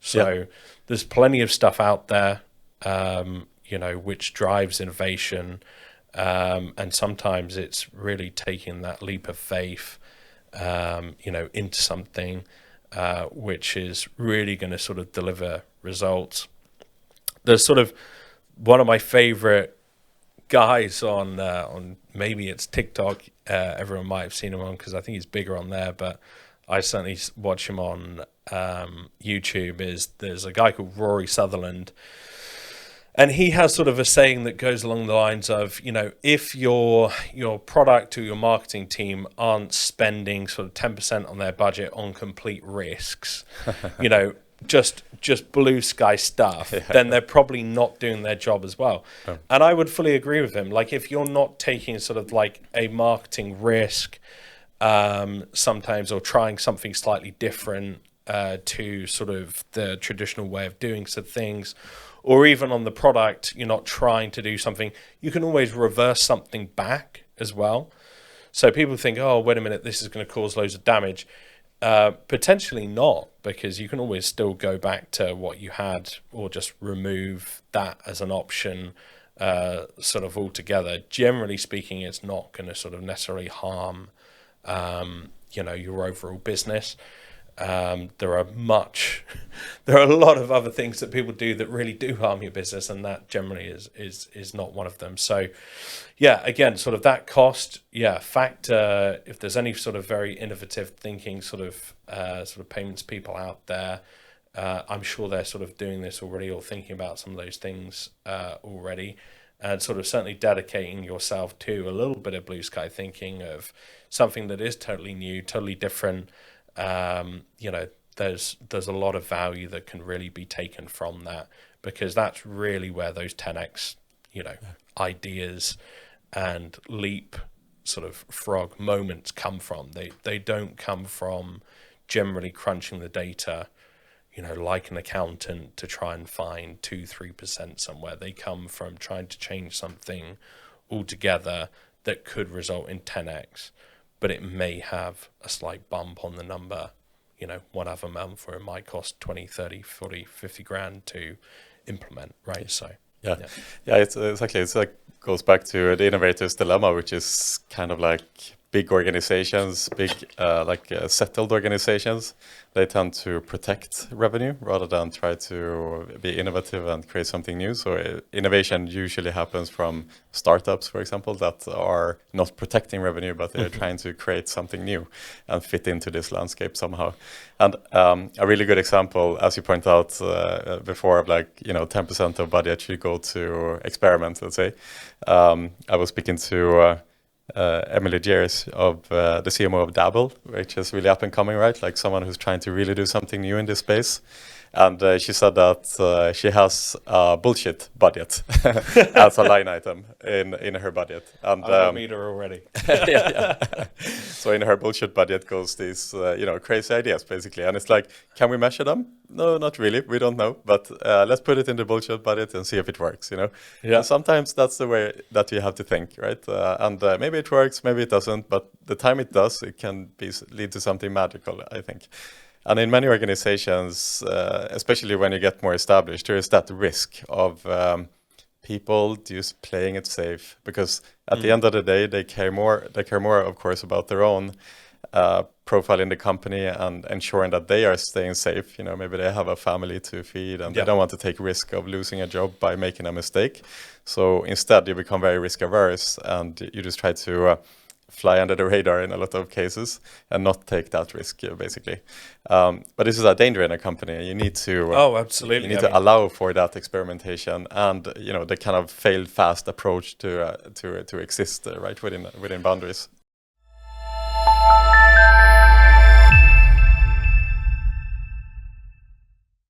So there's plenty of stuff out there, which drives innovation. And sometimes it's really taking that leap of faith, into something which is really going to sort of deliver results. There's sort of one of my favorite guys on maybe it's TikTok. Everyone might have seen him on because I think he's bigger on there, but I certainly watch him on YouTube. There's a guy called Rory Sutherland, and he has sort of a saying that goes along the lines of, if your product or your marketing team aren't spending sort of 10% on their budget on complete risks, just blue sky stuff, then they're probably not doing their job as well. And I would fully agree with him. Like, if you're not taking sort of like a marketing risk sometimes, or trying something slightly different to sort of the traditional way of doing some things, or even on the product, you're not trying to do something, you can always reverse something back as well. So people think, oh, wait a minute, this is going to cause loads of damage. Potentially not, because you can always still go back to what you had, or just remove that as an option sort of altogether. Generally speaking, it's not going to sort of necessarily harm your overall business. There are a lot of other things that people do that really do harm your business, and that generally is not one of them. So again, sort of that cost, factor, if there's any sort of very innovative thinking sort of payments people out there, I'm sure they're sort of doing this already, or thinking about some of those things already, and sort of certainly dedicating yourself to a little bit of blue sky thinking of something that is totally new, totally different. There's a lot of value that can really be taken from that, because that's really where those 10x, ideas and leap sort of frog moments come from. They don't come from generally crunching the data, like an accountant, to try and find 2-3% somewhere. They come from trying to change something altogether that could result in 10x, but it may have a slight bump on the number, one other month, where it might cost 20, 30, 40, 50 grand to implement, right? So it's exactly, it's like goes back to the innovator's dilemma, which is kind of like big organizations, settled organizations, they tend to protect revenue rather than try to be innovative and create something new. So innovation usually happens from startups, for example, that are not protecting revenue, but they're trying to create something new and fit into this landscape somehow. And a really good example, as you point out before, of 10% of budget should go to experiments, let's say. I was speaking to Emily Jeers, of the CMO of Dabble, which is really up and coming, right? Like someone who's trying to really do something new in this space. And she said that she has a bullshit budget as a line item in her budget. And I'll meet her already. So in her bullshit budget goes these crazy ideas, basically. And it's like, can we measure them? No, not really. We don't know. But let's put it in the bullshit budget and see if it works, And sometimes that's the way that you have to think, right? And maybe it works, maybe it doesn't. But the time it does, it can lead to something magical, I think. And in many organizations, especially when you get more established, there is that risk of people just playing it safe, because at the end of the day, they care more, of course, about their own profile in the company and ensuring that they are staying safe. Maybe they have a family to feed, and they don't want to take risk of losing a job by making a mistake. So instead, you become very risk averse, and you just try to fly under the radar in a lot of cases and not take that risk, basically. But this is a danger in a company. You need to absolutely. You need to allow for that experimentation and the kind of fail fast approach to exist right within boundaries.